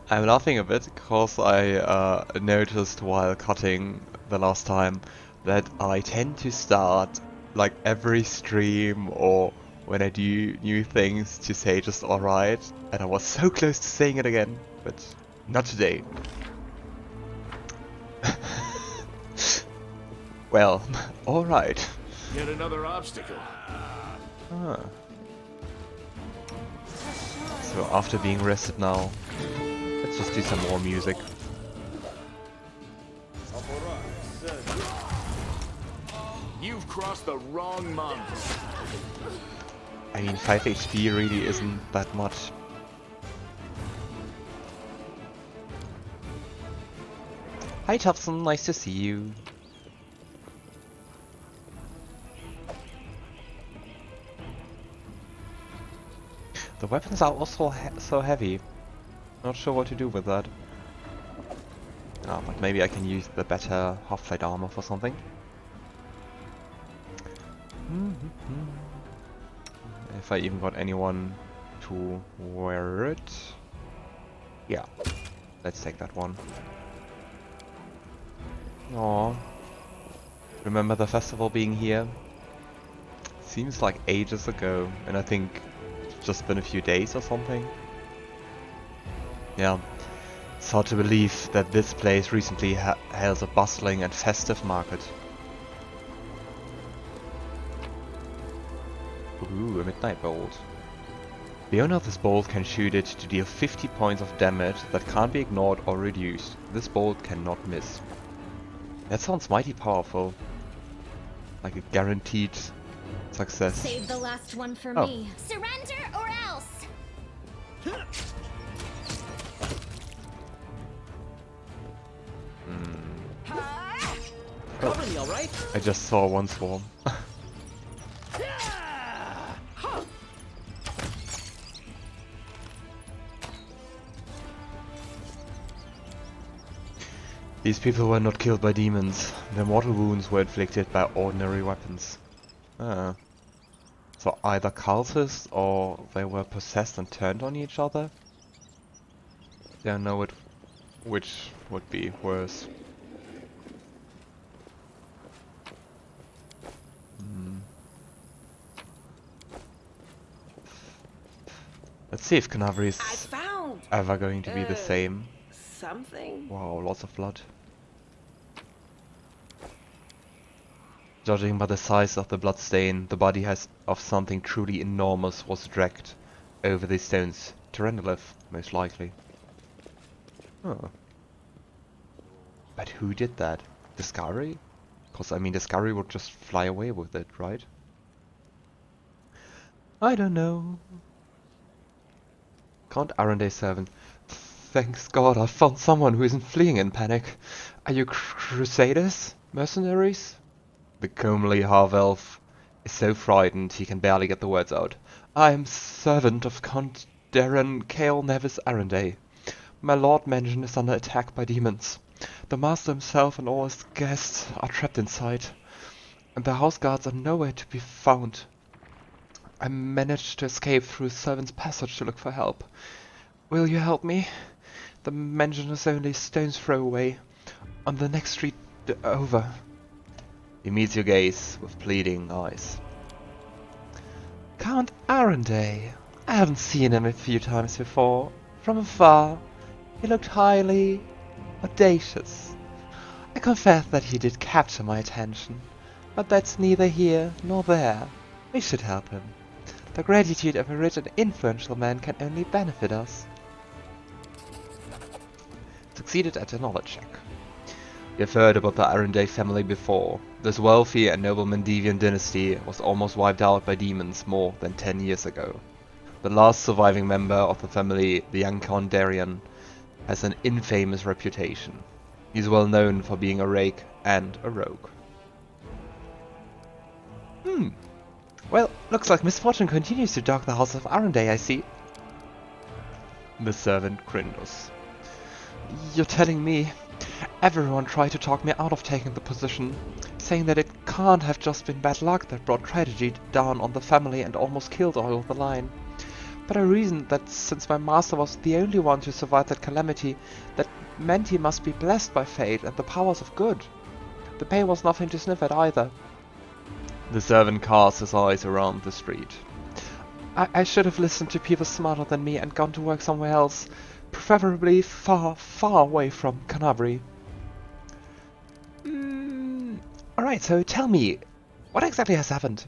I'm laughing a bit because I noticed while cutting the last time that I tend to start like every stream or when I do new things to say just alright, and I was so close to saying it again, but not today. Well, alright. Yet another obstacle. Ah. So after being rested now, let's just do some more music. You've crossed the wrong mountain. I mean, 5 HP really isn't that much. Hi Thompson, nice to see you. The weapons are also so heavy. Not sure what to do with that. Ah, but maybe I can use the better half-plate armor for something. If I even got anyone to wear it. Yeah, let's take that one. Aww. Remember the festival being here? Seems like ages ago, and I think it's just been a few days or something. Yeah, it's hard to believe that this place recently held a bustling and festive market. Ooh, a midnight bolt. The owner of this bolt can shoot it to deal 50 points of damage that can't be ignored or reduced. This bolt cannot miss. That sounds mighty powerful. Like a guaranteed success. Save the last one for me. Surrender or else. Covering me, all right? I just saw one swarm. These people were not killed by demons. Their mortal wounds were inflicted by ordinary weapons. Ah. So either cultists or they were possessed and turned on each other? Don't know which would be worse. Let's see if Kenabres I is found ever going to be the same. something. Wow, lots of blood. Judging by the size of the bloodstain, the body of something truly enormous was dragged over these stones. Tyrannolith, most likely. Oh. But who did that? Deskari? Because I mean, Deskari would just fly away with it, right? I don't know. Count Arendae 7. Thanks God, I found someone who isn't fleeing in panic. Are you crusaders? Mercenaries? The comely half-elf is so frightened he can barely get the words out. I am servant of Count Daeran Kael Nevis Arendae. My lord mansion is under attack by demons. The master himself and all his guests are trapped inside, and the house guards are nowhere to be found. I managed to escape through a servant's passage to look for help. Will you help me? The mansion is only a stone's throw away, on the next street over. He meets your gaze with pleading eyes. Count Arendae. I haven't seen him a few times before. From afar, he looked highly audacious. I confess that he did capture my attention, but that's neither here nor there. We should help him. The gratitude of a rich and influential man can only benefit us. Succeeded at a knowledge check. You've heard about the Arendae family before. This wealthy and noble Mendevian dynasty was almost wiped out by demons more than 10 years ago. The last surviving member of the family, the young Count Daeran, has an infamous reputation. He's well known for being a rake and a rogue. Well, looks like misfortune continues to dog the house of Arendae, I see. The servant grinned. You're telling me? Everyone tried to talk me out of taking the position, saying that it can't have just been bad luck that brought tragedy down on the family and almost killed all of the line. but I reasoned that since my master was the only one to survive that calamity, that meant he must be blessed by fate and the powers of good. The pay was nothing to sniff at either. The servant cast his eyes around the street. I should have listened to people smarter than me and gone to work somewhere else, preferably far, far away from Kenabres. Alright, so tell me, what exactly has happened?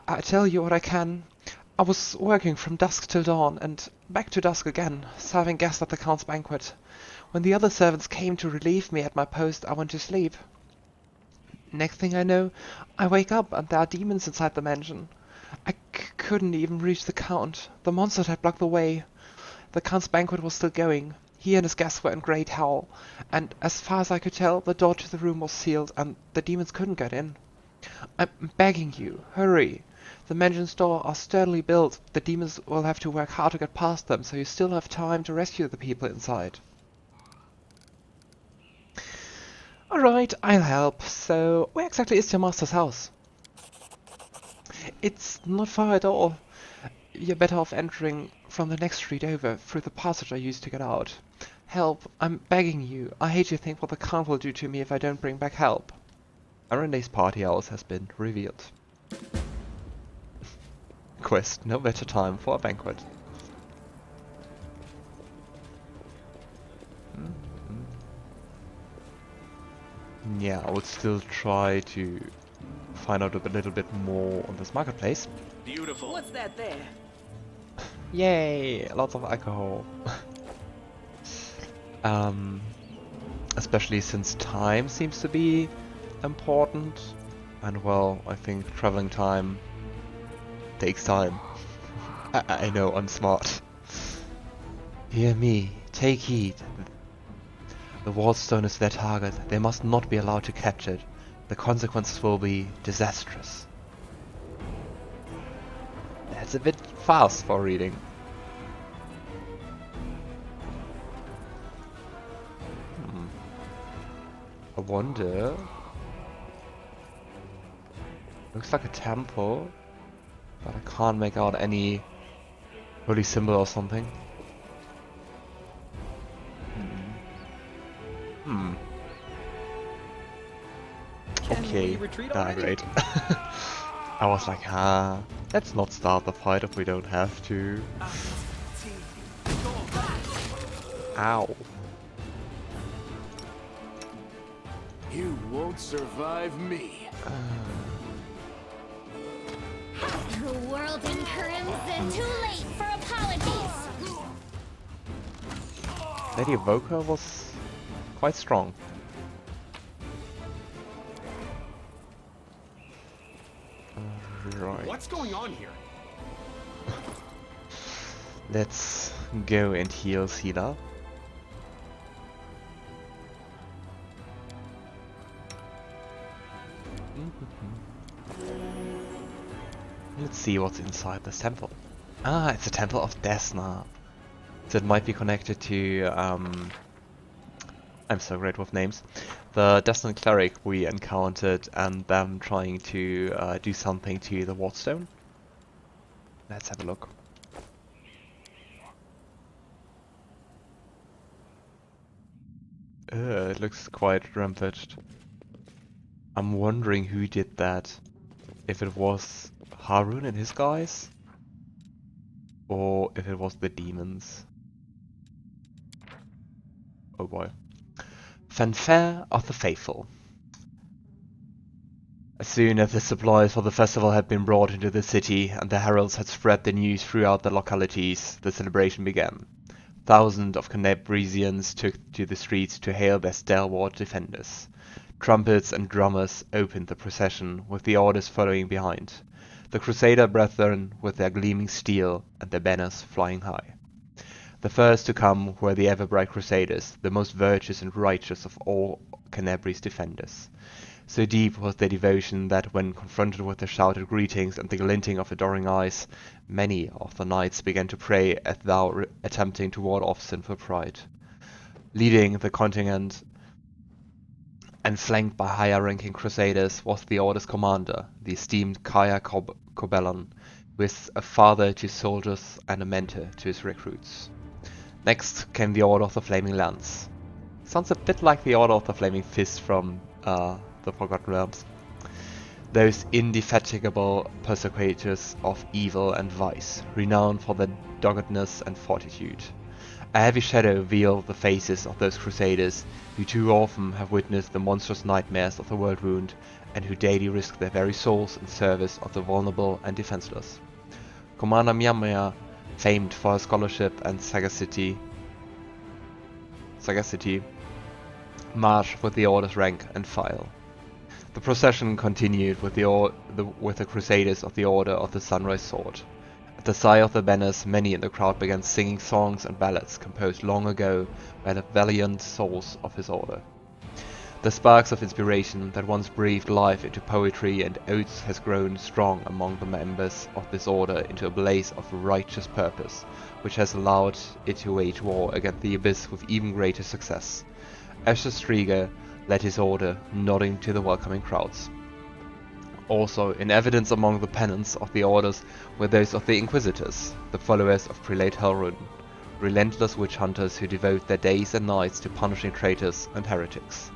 I tell you what I can. I was working from dusk till dawn, and back to dusk again, serving guests at the Count's banquet. When the other servants came to relieve me at my post, I went to sleep. Next thing I know, I wake up and there are demons inside the mansion. I couldn't even reach the Count. The monsters had blocked the way. The Count's banquet was still going. He and his guests were in great hell, and as far as I could tell, the door to the room was sealed and the demons couldn't get in. I'm begging you, hurry. The mansion's doors are sturdily built. The demons will have to work hard to get past them, so you still have time to rescue the people inside. Alright, I'll help. So, where exactly is your master's house? It's not far at all. You're better off entering from the next street over, through the passage I used to get out. Help, I'm begging you. I hate to think what the Count will do to me if I don't bring back help. Arende's party hours has been revealed. Quest, no better time for a banquet. Yeah, I would still try to find out a little bit more on this marketplace. Beautiful. What's that there? Yay! Lots of alcohol. Especially since time seems to be important. And well, I think traveling time takes time. I know, I'm smart. Hear me, take heed. The wardstone is their target. They must not be allowed to capture it. The consequences will be disastrous. That's a bit fast for reading. I wonder... Looks like a temple, but I can't make out any holy symbol or something. Okay, great. I was like, let's not start the fight if we don't have to. Ow. You won't survive me. The world in crimson. Too late for apologies. Lady Evoker was quite strong. Right. What's going on here? Let's go and heal Seelah. Let's see what's inside this temple. Ah, it's a temple of Desna. So it might be connected to, I'm so great with names. The Desna cleric we encountered and them trying to do something to the wardstone. Let's have a look. It looks quite rampaged. I'm wondering who did that. If it was Harun and his guys, or if it was the demons. Oh boy. Fanfare of the Faithful. As soon as the supplies for the festival had been brought into the city and the heralds had spread the news throughout the localities, the celebration began. Thousands of Kenabresians took to the streets to hail their stalwart defenders. Trumpets and drummers opened the procession, with the orders following behind. The Crusader brethren with their gleaming steel and their banners flying high. The first to come were the ever-bright Crusaders, the most virtuous and righteous of all Kenabres defenders. So deep was their devotion that when confronted with the shouted greetings and the glinting of adoring eyes, many of the knights began to pray as though attempting to ward off sinful pride. Leading the contingent and flanked by higher-ranking Crusaders was the Order's commander, the esteemed Kaya Cobellon, with a father to his soldiers and a mentor to his recruits. Next came the Order of the Flaming Lance. Sounds a bit like the Order of the Flaming Fist from the Forgotten Realms. Those indefatigable persecutors of evil and vice, renowned for their doggedness and fortitude. A heavy shadow veiled the faces of those crusaders who too often have witnessed the monstrous nightmares of the Worldwound and who daily risk their very souls in service of the vulnerable and defenseless. Commander Miamia, famed for her scholarship and sagacity, marched with the Order's rank and file. The procession continued with the Crusaders of the Order of the Sunrise Sword. At the sight of the banners, many in the crowd began singing songs and ballads composed long ago by the valiant souls of his order. The sparks of inspiration that once breathed life into poetry and oaths has grown strong among the members of this order into a blaze of righteous purpose, which has allowed it to wage war against the abyss with even greater success. Asher Striga led his order, nodding to the welcoming crowds. Also, in evidence among the pennants of the orders were those of the Inquisitors, the followers of Prelate Helrun, relentless witch hunters who devote their days and nights to punishing traitors and heretics.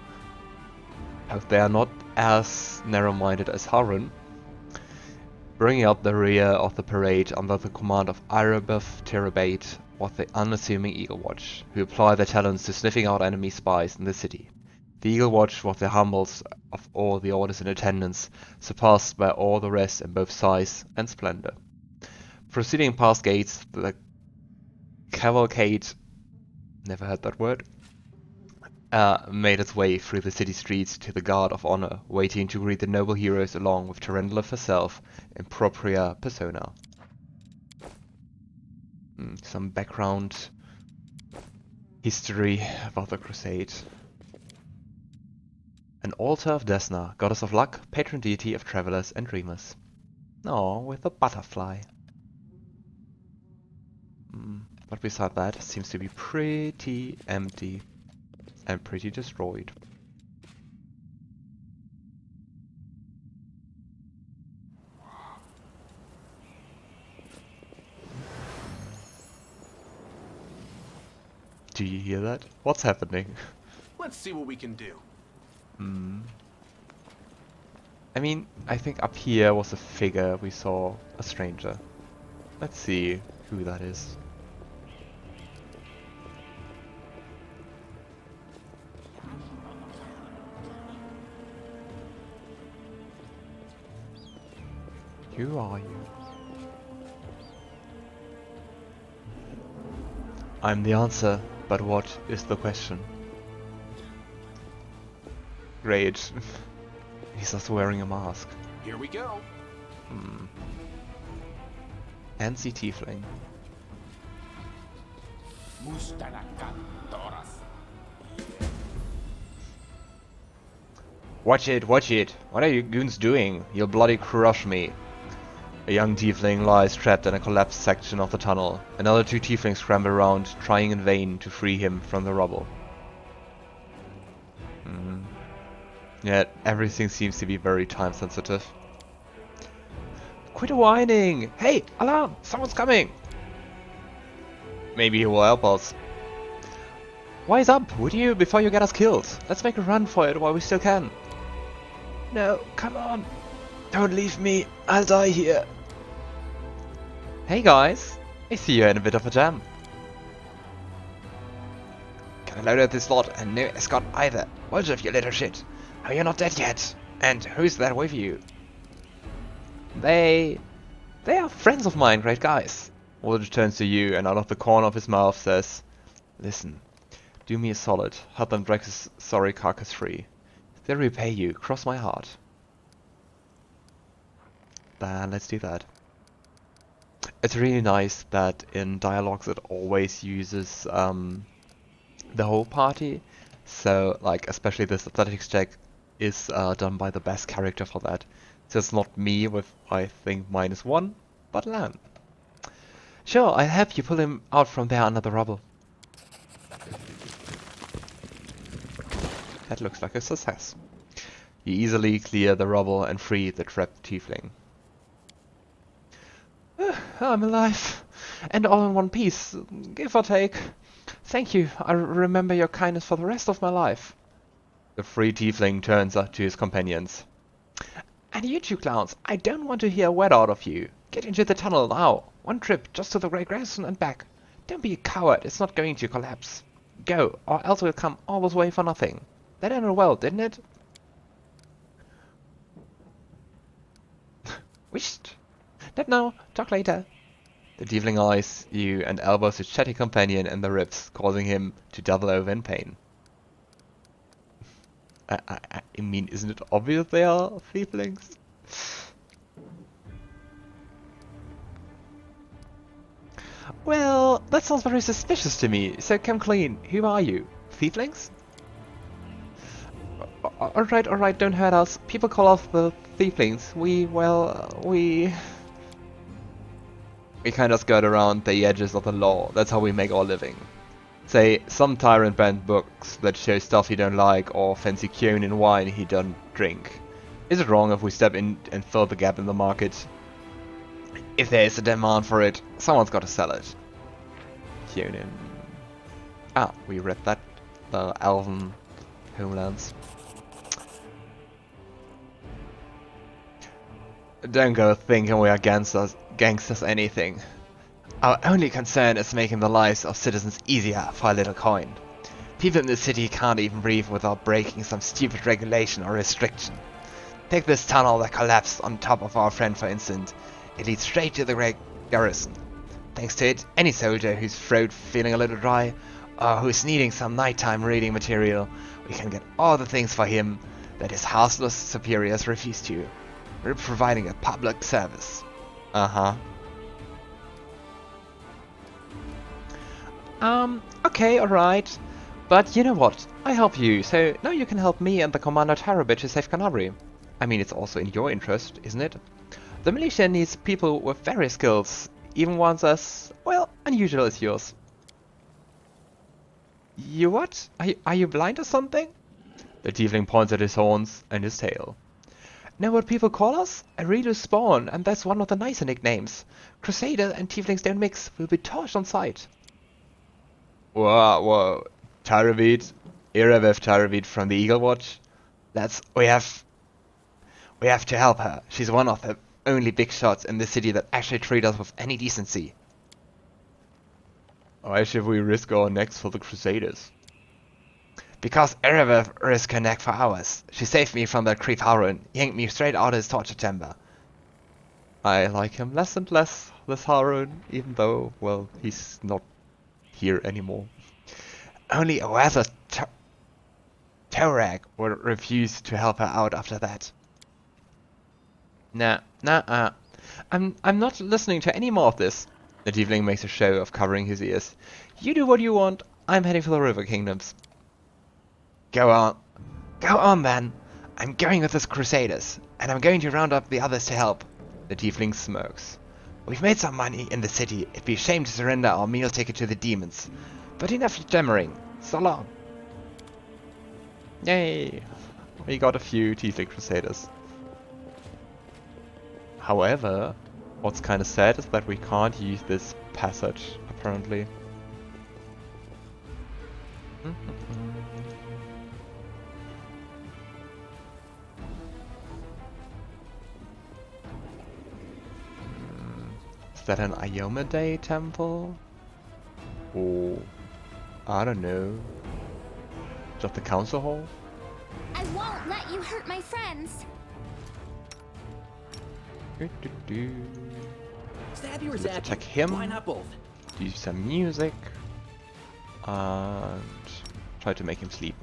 Hope they are not as narrow-minded as Harun. Bringing up the rear of the parade under the command of Irobuff Terabate was the unassuming Eagle Watch, who applied their talents to sniffing out enemy spies in the city. The Eagle Watch was the humblest of all the orders in attendance, surpassed by all the rest in both size and splendor. Proceeding past gates, the cavalcade, never heard that word, made its way through the city streets to the Guard of Honor, waiting to greet the noble heroes along with Tarendlef herself in propria persona. Some background history about the crusade. An altar of Desna, goddess of luck, patron deity of travelers and dreamers. Oh, with a butterfly. But beside that, it seems to be pretty empty and pretty destroyed. Do you hear that? What's happening? Let's see what we can do. I mean, I think up here was a figure we saw, a stranger. Let's see who that is. Who are you? I'm the answer, but what is the question? Great. He's just wearing a mask. Here we go. Fancy Tiefling. Watch it, watch it! What are you goons doing? You'll bloody crush me. A young Tiefling lies trapped in a collapsed section of the tunnel. Another two Tieflings scramble around, trying in vain to free him from the rubble. Yet everything seems to be very time sensitive. Quit whining! Hey, alarm! Someone's coming! Maybe he will help us. Wise up, would you, before you get us killed? Let's make a run for it while we still can. No, come on! Don't leave me, I'll die here. Hey guys, I see you're in a bit of a jam. Got a load of this lot and no escort either. Woljif, you little shit. Oh, you're not dead yet. And who's that with you? They are friends of mine, great guys. Woljif turns to you and out of the corner of his mouth says, listen, do me a solid, help them drag his sorry carcass free. They'll repay you, cross my heart. Then let's do that. It's really nice that in dialogues it always uses the whole party. So, like, especially this athletics check is done by the best character for that. So it's not me with, I think, -1, but Lann. Sure, I'll help you pull him out from there under the rubble. That looks like a success. You easily clear the rubble and free the trapped Tiefling. I'm alive. And all in one piece, give or take. Thank you, I'll remember your kindness for the rest of my life. The free tiefling turns up to his companions. And you two clowns, I don't want to hear a word out of you. Get into the tunnel now. One trip, just to the Grey Garrison and back. Don't be a coward, it's not going to collapse. Go, or else we'll come all this way for nothing. That ended well, didn't it? Wished. Not now, talk later. The tiefling eyes you and elbows his chatty companion in the ribs, causing him to double over in pain. I mean, isn't it obvious they are tieflings? Well, that sounds very suspicious to me, so come clean. Who are you? Tieflings? Alright, don't hurt us. People call us the Tieflings. We kind of skirt around the edges of the law. That's how we make our living. Say, some tyrant banned books that show stuff he don't like, or fancy Kyonin wine he don't drink. Is it wrong if we step in and fill the gap in the market? If there is a demand for it, someone's got to sell it. Kyonin. Ah, we read that. The Elven homelands. Don't go thinking we are gangsters anything. Our only concern is making the lives of citizens easier for a little coin. People in the city can't even breathe without breaking some stupid regulation or restriction. Take this tunnel that collapsed on top of our friend for instance. It leads straight to the Great Garrison. Thanks to it, any soldier whose throat feeling a little dry, or who's needing some nighttime reading material, we can get all the things for him that his houseless superiors refuse to. We're providing a public service. Uh-huh. Okay, alright. But you know what? I help you, so now you can help me and the Commander Terabit to save Kenabres. I mean, it's also in your interest, isn't it? The militia needs people with various skills, even ones as, well, unusual as yours. You what? Are you blind or something? The tiefling points at his horns and his tail. Know what people call us? A real spawn, and that's one of the nicer nicknames. Crusader and tieflings don't mix, will be torched on sight. Whoa, Taravid, Iravev Taravid from the Eagle Watch. We have to help her. She's one of the only big shots in the city that actually treat us with any decency. Why should we risk our necks for the Crusaders? Because Iravev risked her neck for hours. She saved me from that creep Harun, yanked me straight out of his torture chamber. I like him less and less, this Harun, even though, well, he's not here anymore. Only a worthless Torag would refuse to help her out after that. Nah. I'm not listening to any more of this. The tiefling makes a show of covering his ears. You do what you want. I'm heading for the River Kingdoms. Go on then. I'm going with the Crusaders, and I'm going to round up the others to help. The tiefling smirks. We've made some money in the city. It'd be a shame to surrender our meal ticket to the demons. But enough jammering. So long. Yay! We got a few tiefling Crusaders. However, what's kind of sad is that we can't use this passage, apparently. Is that an iomedae temple? Or, I don't know, just the council hall? I won't let you hurt my friends. Stab you or Let's zap attack you. him. Why not both? Do some music and try to make him sleep.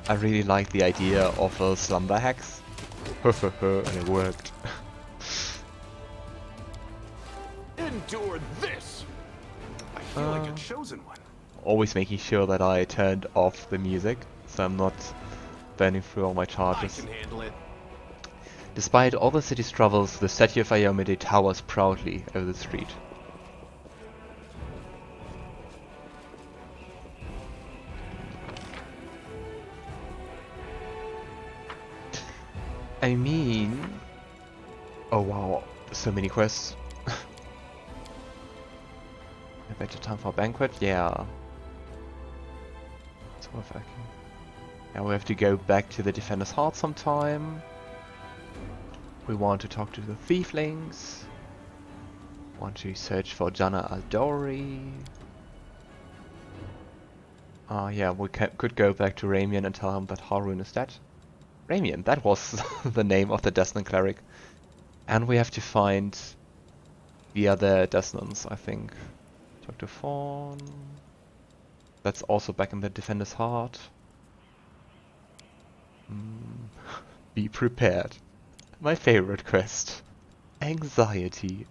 I really like the idea of a slumber hex. And it worked. Endure this! I feel like a chosen one. Always making sure that I turned off the music, so I'm not burning through all my I charges. can handle it. Despite all the city's troubles, the statue of iomedae towers proudly over the street. I mean, Oh wow, so many quests. Better time for a banquet? Yeah. It's worth it. Now we have to go back to the Defender's Heart sometime. We want to talk to the Tieflings. Want to search for Logan Aldori. Yeah, we could go back to Ramian and tell him that Harun is dead. Ramian, that was the name of the Desnan cleric. And we have to find the other Desnans, I think. Dr. Fawn. That's also back in the Defender's Heart. Be prepared. My favorite quest. Anxiety.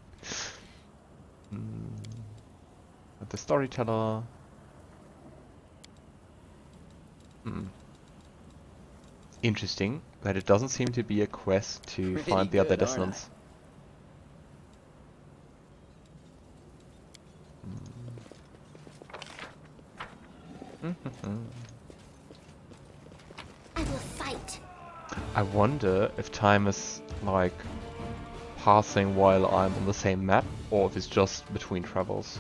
The Storyteller. Interesting that it doesn't seem to be a quest to find the other Desnans. I will fight. I wonder if time is like passing while I'm on the same map, or if it's just between travels.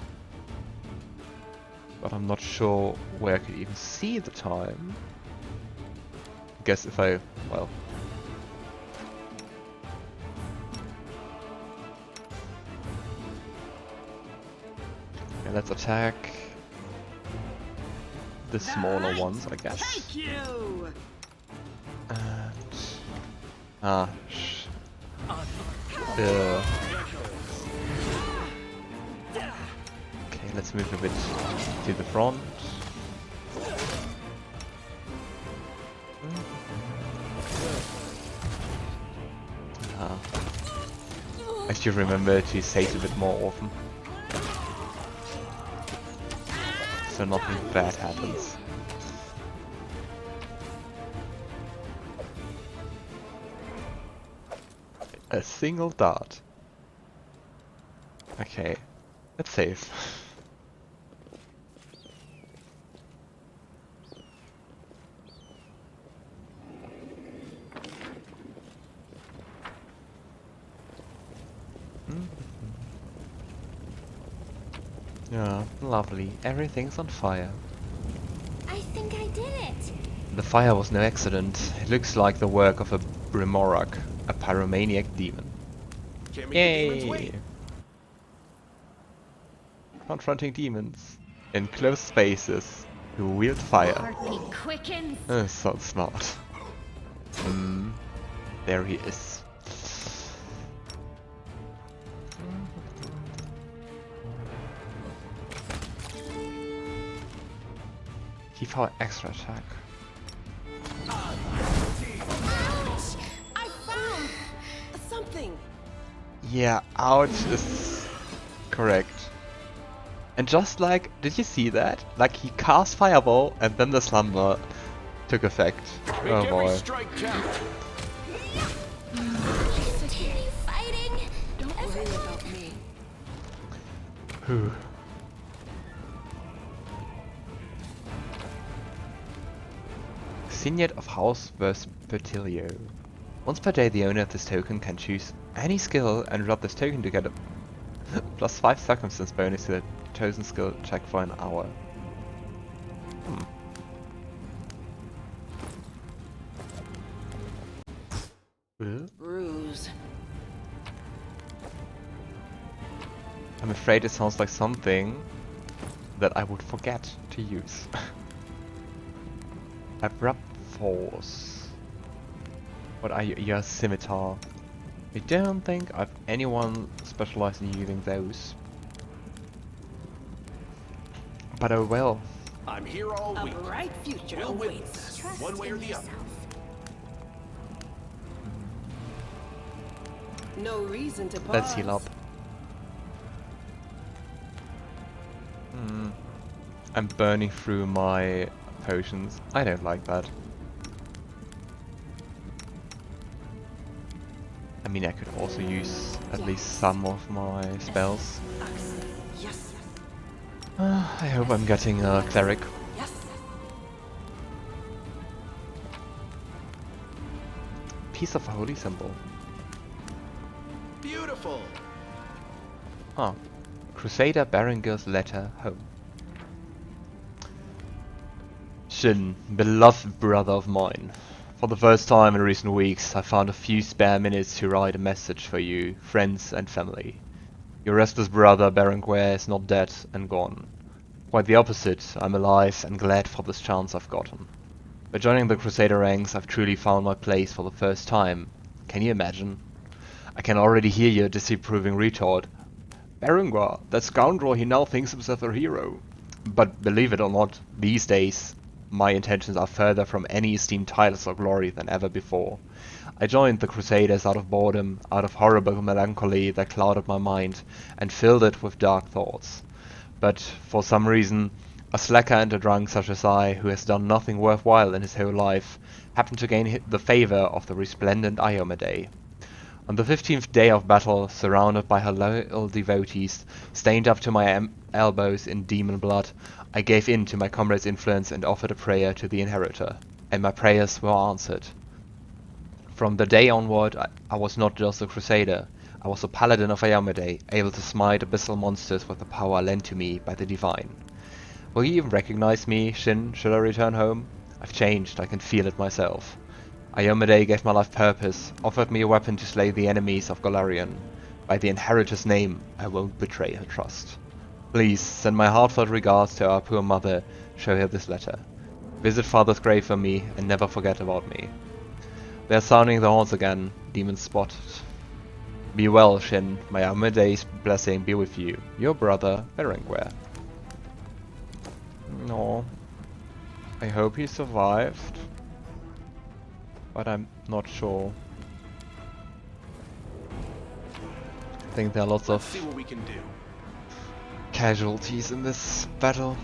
But I'm not sure where I could even see the time. I guess if I, well... Okay, let's attack the smaller ones, I guess. Thank you. And... Okay, let's move a bit to the front. I should remember to say it a bit more often, so nothing bad happens. A single dart. Okay, let's save. Yeah, lovely. Everything's on fire. I think I did it. The fire was no accident. It looks like the work of a Brimorag, a pyromaniac demon. Can't make the demons wait. Yay! Confronting demons in close spaces who wield fire. Heartbeat quickens. So smart. There he is. Keep our extra attack. Ouch! I found something. Yeah, ouch is correct. And just like, did you see that? Like he cast Fireball and then the Slumber took effect. Make Oh every boy. strike count. Continue fighting. Don't worry about me. Whew. Signet of House Vespertilio. Once per day, the owner of this token can choose any skill and drop this token to get a plus 5 circumstance bonus to the chosen skill check for an hour. Bruise. I'm afraid it sounds like something that I would forget to use. Abrupt Force. What are you? You're a scimitar. I don't think I've anyone specialized in using those. But oh well. I'm here all A week. bright future We'll win awaits. this, Trust one way or in the other. yourself. No reason to pause. Let's heal up. I'm burning through my potions. I don't like that. I mean, I could also use at least some of my spells. Yes. I hope I'm getting a cleric. Yes. Piece of a holy symbol. Wonderful. Ah, Crusader Berengur's letter home. Shin, beloved brother of mine. For the first time in recent weeks, I found a few spare minutes to write a message for you, friends and family. Your restless brother Berenguer is not dead and gone. Quite the opposite, I'm alive and glad for this chance I've gotten. By joining the Crusader ranks, I've truly found my place for the first time. Can you imagine? I can already hear your disapproving retort. Berenguer, that scoundrel, he now thinks himself a hero. But believe it or not, these days, my intentions are further from any esteemed titles or glory than ever before. I joined the Crusaders out of boredom, out of horrible melancholy that clouded my mind and filled it with dark thoughts. But for some reason, a slacker and a drunk such as I, who has done nothing worthwhile in his whole life, happened to gain the favor of the resplendent iomedae. On the 15th day of battle, surrounded by her loyal devotees, stained up to my elbows in demon blood, I gave in to my comrade's influence and offered a prayer to the Inheritor. And my prayers were answered. From the day onward, I was not just a Crusader, I was a Paladin of iomedae, able to smite abyssal monsters with the power lent to me by the Divine. Will you even recognize me, Shin, should I return home? I've changed, I can feel it myself. iomedae gave my life purpose, offered me a weapon to slay the enemies of Golarion. By the Inheritor's name, I won't betray her trust. Please, send my heartfelt regards to our poor mother, show her this letter. Visit Father's grave for me, and never forget about me. They're sounding the horns again, demons spotted. Be well, Shin, my iomedae's blessing be with you. Your brother, Berenguer. No. I hope he survived. But I'm not sure. I think there are lots Let's see of what we can do. casualties in this battle.